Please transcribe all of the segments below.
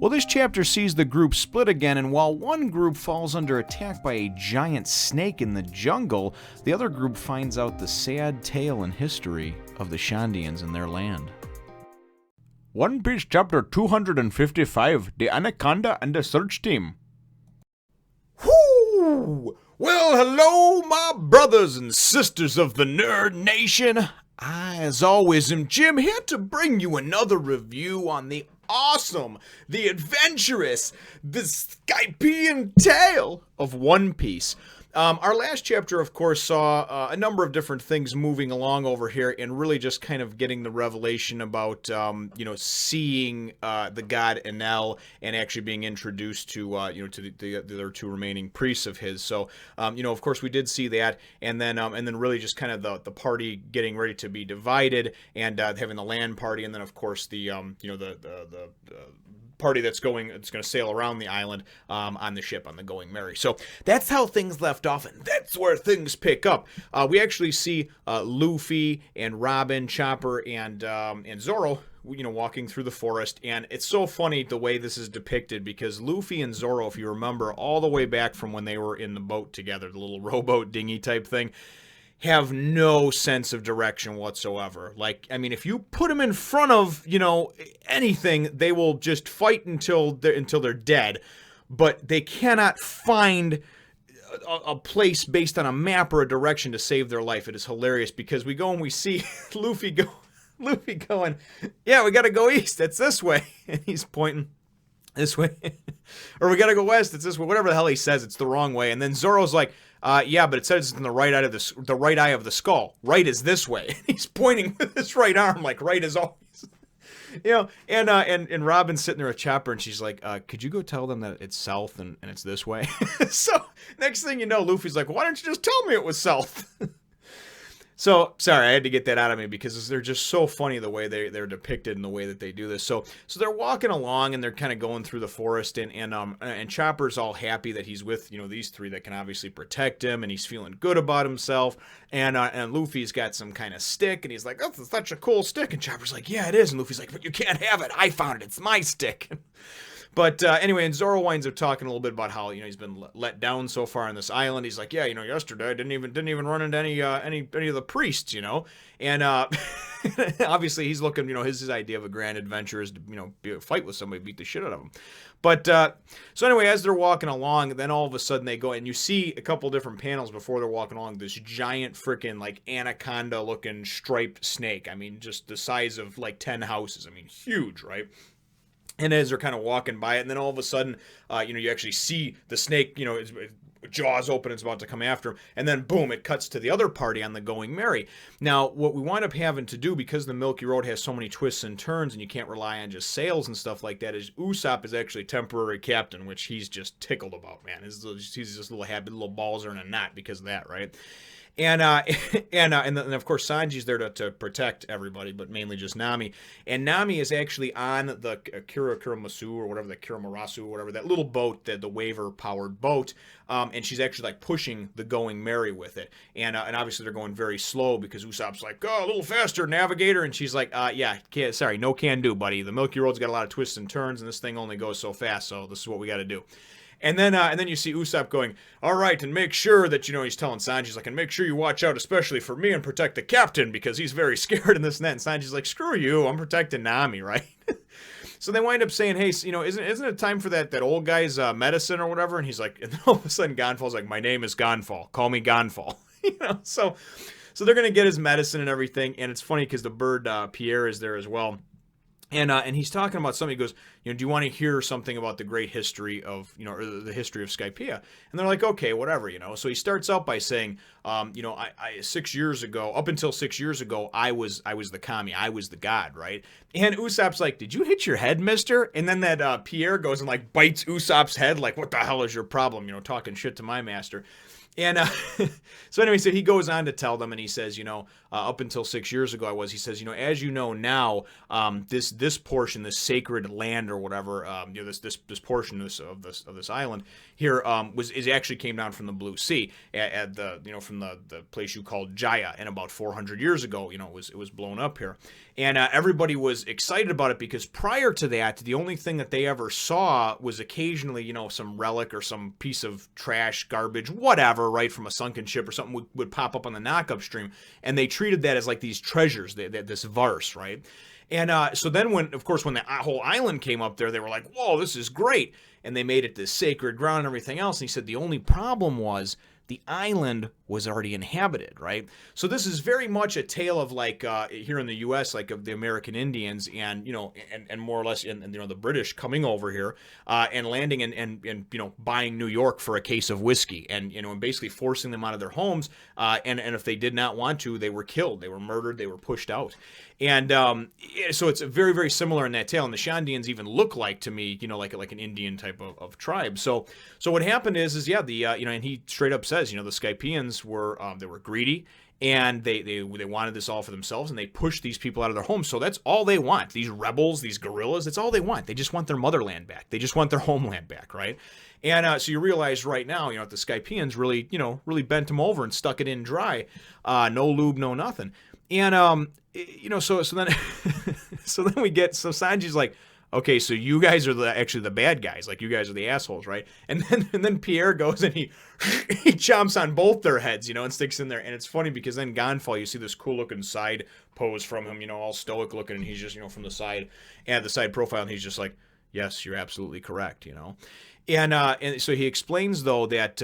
Well, this chapter sees the group split again, and while one group falls under attack by a giant snake in the jungle, the other group finds out the sad tale and history of the Shandians and their land. One Piece Chapter 255, The Anaconda and the Search Team. Whoo! Well, hello, my brothers and sisters of the Nerd Nation. I, as always, am Jim, here to bring you another review on the awesome, the adventurous, the Skypian tale of One Piece. Our last chapter, of course, saw a number of different things moving along over here and really just kind of getting the revelation about, seeing the god Enel and actually being introduced to, to the other two remaining priests of his. So, of course, we did see that, and then really just kind of the party getting ready to be divided and having the land party, and then, of course, the party that's going to sail around the island on the ship, on the Going Merry. So that's how things left off, and that's where things pick up. We actually see Luffy and Robin, Chopper, and Zoro, walking through the forest, and it's so funny the way this is depicted, because Luffy and Zoro, if you remember, all the way back from when they were in the boat together, the little rowboat dinghy type thing, have no sense of direction whatsoever. Like, I mean, if you put them in front of, anything, they will just fight until they're dead, but they cannot find a place based on a map or a direction to save their life. It is hilarious, because we go and we see Luffy going, yeah, we gotta go east, it's this way, and he's pointing this way, or we gotta go west, it's this way, whatever the hell he says, it's the wrong way, and then Zoro's like, yeah, but it says it's in the right eye of the skull. Right is this way. He's pointing with his right arm, like right is always, and Robin's sitting there with Chopper, and she's like, could you go tell them that it's south and it's this way? So next thing you know, Luffy's like, why don't you just tell me it was south? So, sorry, I had to get that out of me, because they're just so funny the way they're depicted and the way that they do this. So they're walking along, and they're kind of going through the forest, and Chopper's all happy that he's with, these three that can obviously protect him, and he's feeling good about himself, and Luffy's got some kind of stick, and he's like, that's such a cool stick, and Chopper's like, yeah, it is, and Luffy's like, but you can't have it, I found it, it's my stick. But anyway, and Zoro winds up talking a little bit about how he's been let down so far on this island. He's like, yeah, yesterday I didn't even run into any of the priests, and obviously he's looking, his idea of a grand adventure is to fight with somebody, beat the shit out of them. But so anyway, as they're walking along, then all of a sudden they go, and you see a couple different panels before they're walking along, this giant freaking like anaconda looking striped snake. I mean, just the size of like 10 houses. I mean, huge, right? And as they're kind of walking by it, and then all of a sudden, you actually see the snake, its jaws open, it's about to come after him, and then boom, it cuts to the other party on the Going Merry. Now, what we wind up having to do, because the Milky Road has so many twists and turns, and you can't rely on just sails and stuff like that, is Usopp is actually temporary captain, which he's just tickled about, man. He's just little happy little balls are in a knot because of that, right? And then of course Sanji's there to protect everybody, but mainly just Nami. And Nami is actually on the Kiramarasu or whatever, the Kiramarasu or whatever, that little boat, the waver powered boat. And she's actually like pushing the Going Merry with it. And obviously they're going very slow, because Usopp's like, oh, a little faster, navigator. And she's like, yeah, sorry, no can do, buddy. The Milky Road's got a lot of twists and turns, and this thing only goes so fast. So this is what we got to do. And then you see Usopp going, all right, and make sure that, he's telling Sanji, he's like, and make sure you watch out, especially for me, and protect the captain, because he's very scared in this and that. And Sanji's like, screw you, I'm protecting Nami, right? So they wind up saying, hey, isn't it time for that old guy's medicine or whatever? And he's like, and then all of a sudden Ganfal's like, my name is Ganfal, call me Ganfal. So they're going to get his medicine and everything. And it's funny because the bird Pierre is there as well. And he's talking about something. He goes, do you want to hear something about the great history of, or the history of Skypiea? And they're like, okay, whatever, So he starts out by saying, I 6 years ago, up until 6 years ago, I was the kami, I was the god, right? And Usopp's like, did you hit your head, mister? And then that Pierre goes and like bites Usopp's head, like, what the hell is your problem? Talking shit to my master. And so anyway, so he goes on to tell them, and he says, up until 6 years ago, he says, as you know now, this portion, this sacred land or whatever, this portion of this island here is actually came down from the Blue Sea at the from the place you called Jaya, and about 400 years ago, it was blown up here, and everybody was excited about it because prior to that, the only thing that they ever saw was occasionally, some relic or some piece of trash, garbage, whatever, right, from a sunken ship or something would pop up on the knock-up stream, and they treated that as like these treasures, this verse, right? And so then when the whole island came up there, they were like, whoa, this is great. And they made it this sacred ground and everything else. And he said the only problem was the island was already inhabited, right? So this is very much a tale of like here in the U.S., like of the American Indians and, and more or less, the British coming over here and landing and buying New York for a case of whiskey and, and basically forcing them out of their homes. And if they did not want to, they were killed, they were murdered, they were pushed out. And so it's very, very similar in that tale. And the Shandians even look like, to me, like an Indian type of tribe. So what happened is and he straight up says, the Skypians were they were greedy, and they wanted this all for themselves, and they pushed these people out of their homes. So that's all they want. These rebels, these guerrillas, that's all they want. They just want their motherland back. They just want their homeland back, right? And so you realize right now, the Skypians really bent them over and stuck it in dry. No lube, no nothing. And so then Sanji's like, okay, so you guys are actually the bad guys, like you guys are the assholes, right? And then Pierre goes and he chomps on both their heads, and sticks in there. And it's funny because then Ganfal, you see this cool looking side pose from him, all stoic looking, and he's just from the side, and the side profile, and he's just like, yes, you're absolutely correct, And so he explains, though, that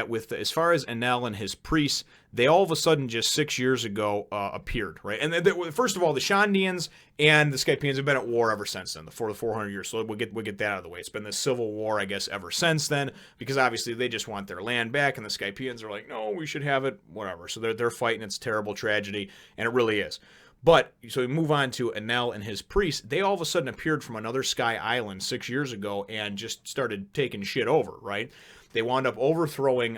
with as far as Enel and his priests, they all of a sudden just 6 years ago appeared, right? And first of all, the Shandians and the Skypians have been at war ever since then, for the 400 years. So we'll get that out of the way. It's been this civil war, I guess, ever since then, because obviously they just want their land back, and the Skypians are like, no, we should have it, whatever. So they're fighting. It's a terrible tragedy, and it really is. But, so we move on to Enel and his priests. They all of a sudden appeared from another sky island 6 years ago and just started taking shit over, right? They wound up overthrowing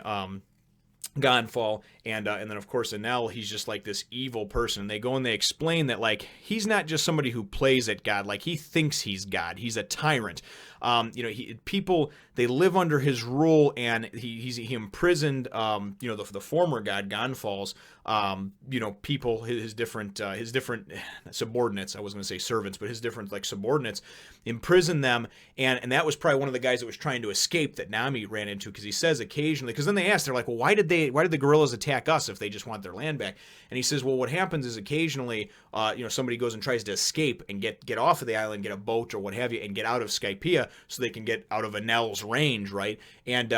Ganfal, and then of course Enel, he's just like this evil person. They go and they explain that like he's not just somebody who plays at God, like he thinks he's God. He's a tyrant. People, they live under his rule, and he imprisoned the former god Ganfal's people, his different subordinates. I was going to say servants, but his different like subordinates, imprisoned them, and that was probably one of the guys that was trying to escape that Nami ran into, because he says occasionally, because then they asked, they're like, well, why did the guerrillas attack us if they just want their land back? And he says, well, what happens is occasionally somebody goes and tries to escape and get off of the island, get a boat or what have you, and get out of Skypiea so they can get out of Enel's range, right? And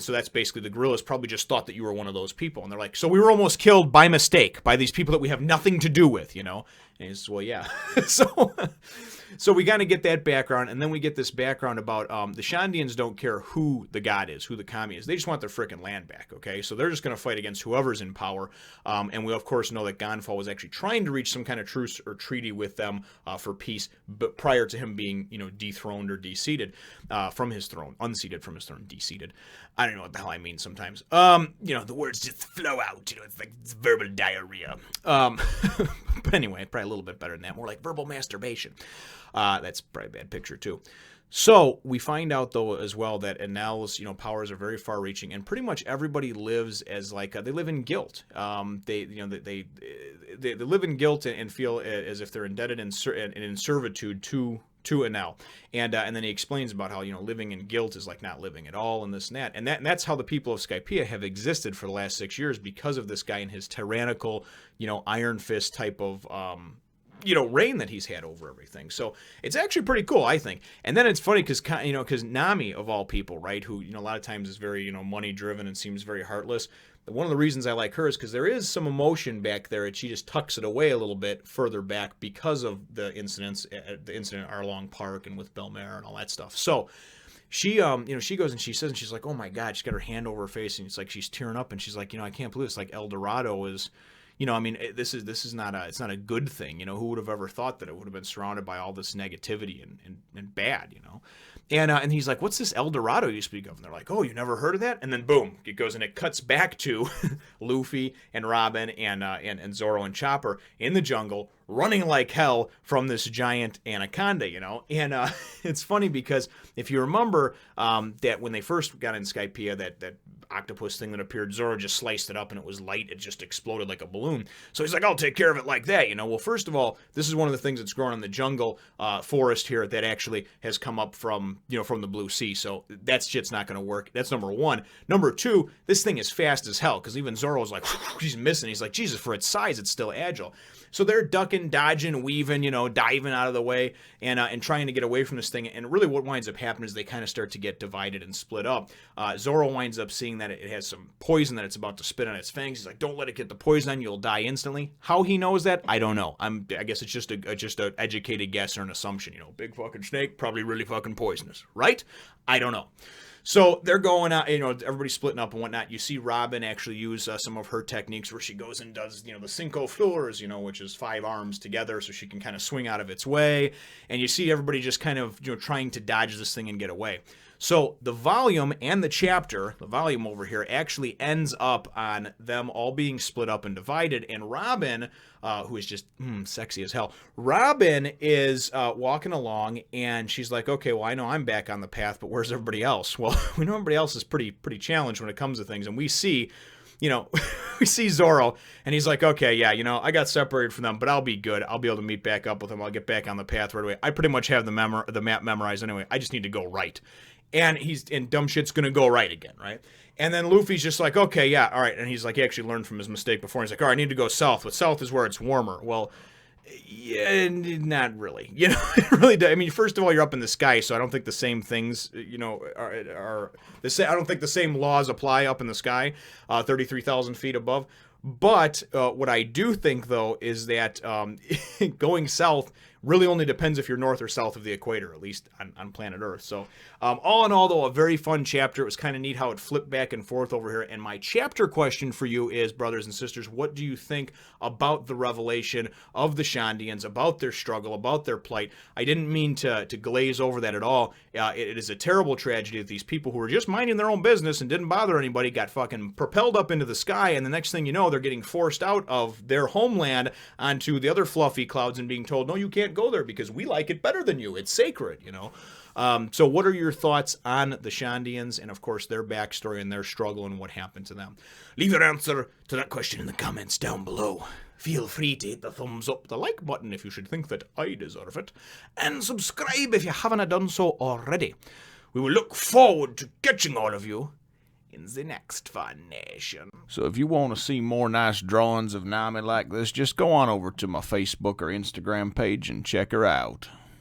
so that's basically, the guerrillas probably just thought that you were one of those people, and they're like, so we were almost killed by mistake by these people that we have nothing to do with, And he says, well, yeah. So we kind of get that background, and then we get this background about the Shandians don't care who the god is, who the kami is. They just want their frickin' land back, okay? So they're just going to fight against whoever's in power. And we, of course, know that Ganfal was actually trying to reach some kind of truce or treaty with them for peace, but prior to him being, dethroned or deseated from his throne, unseated from his throne, deseated. I don't know what the hell I mean sometimes. The words just flow out. It's verbal diarrhea. But anyway, probably a little bit better than that. More like verbal masturbation. That's probably a bad picture too. So we find out, though, as well, that Enel's powers are very far-reaching, and pretty much everybody lives as like they live in guilt. They live in guilt and feel as if they're indebted and in servitude to Enel, and then he explains about how living in guilt is like not living at all, and this and that, and that's how the people of Skypiea have existed for the last 6 years, because of this guy and his tyrannical, iron fist type of reign that he's had over everything. So it's actually pretty cool, I think. And then it's funny because Nami, of all people, right, who a lot of times is very money driven and seems very heartless. But one of the reasons I like her is because there is some emotion back there, and she just tucks it away a little bit further back because of the incident at Arlong Park and with Belmare and all that stuff. So she she goes and she says, and she's like, oh my God, she's got her hand over her face, and it's like she's tearing up, and she's like, I can't believe it's like El Dorado is. This is not a good thing. Who would have ever thought that it would have been surrounded by all this negativity and bad, And he's like, what's this El Dorado you speak of? And they're like, oh, you never heard of that? And then boom, it goes and it cuts back to Luffy and Robin and Zoro and Chopper in the jungle, running like hell from this giant anaconda, And it's funny because if you remember that when they first got in Skypiea, that octopus thing that appeared, Zoro just sliced it up and it was light. It just exploded like a balloon. So he's like, I'll take care of it like that, Well, first of all, this is one of the things that's growing in the jungle forest here that actually has come up from the Blue Sea. So that shit's not going to work. That's number one. Number two, this thing is fast as hell because even Zoro's like, he's missing. He's like, Jesus, for its size, it's still agile. So they're ducking, dodging, weaving, diving out of the way and trying to get away from this thing. And really what winds up happening is they kind of start to get divided and split up. Zoro winds up seeing that it has some poison that it's about to spit on its fangs. He's like, don't let it get the poison on you. You'll die instantly. How he knows that, I don't know. I guess it's just a educated guess or an assumption. Big fucking snake, probably really fucking poisonous, right? I don't know. So they're going out, everybody's splitting up and whatnot. You see Robin actually use some of her techniques where she goes and does, the cinco floors, which is 5 arms together so she can kind of swing out of its way. And you see everybody just kind of, trying to dodge this thing and get away. So the volume and the volume over here actually ends up on them all being split up and divided. And Robin, who is just sexy as hell, Robin is walking along and she's like, okay, well, I know I'm back on the path, but where's everybody else? Well, we know everybody else is pretty challenged when it comes to things. And we see, we see Zoro and he's like, okay, yeah, I got separated from them, but I'll be good. I'll be able to meet back up with them. I'll get back on the path right away. I pretty much have the map memorized anyway. I just need to go right. And dumb shit's gonna go right again, right? And then Luffy's just like, okay, yeah, all right. And he's like, he actually learned from his mistake before. He's like, all right, I need to go south. But south is where it's warmer. Well, yeah, not really. It really does. I mean, first of all, you're up in the sky, so I don't think the same things, are the same. I don't think the same laws apply up in the sky, 33,000 feet above. But what I do think, though, is that going south really only depends if you're north or south of the equator, at least on planet Earth. So all in all, though, a very fun chapter. It was kind of neat how it flipped back and forth over here. And my chapter question for you is, brothers and sisters, what do you think about the revelation of the Shandians, about their struggle, about their plight? I didn't mean to glaze over that at all. It is a terrible tragedy that these people who were just minding their own business and didn't bother anybody got fucking propelled up into the sky, and the next thing you know, they're getting forced out of their homeland onto the other fluffy clouds and being told, no, you can't go there because we like it better than you. It's sacred, So what are your thoughts on the Shandians and, of course, their backstory and their struggle and what happened to them? Leave your answer to that question in the comments down below. Feel free to hit the thumbs up, the like button if you should think that I deserve it, and subscribe if you haven't done so already. We will look forward to catching all of you in the next Fun Nation. So if you want to see more nice drawings of Nami like this, just go on over to my Facebook or Instagram page and check her out.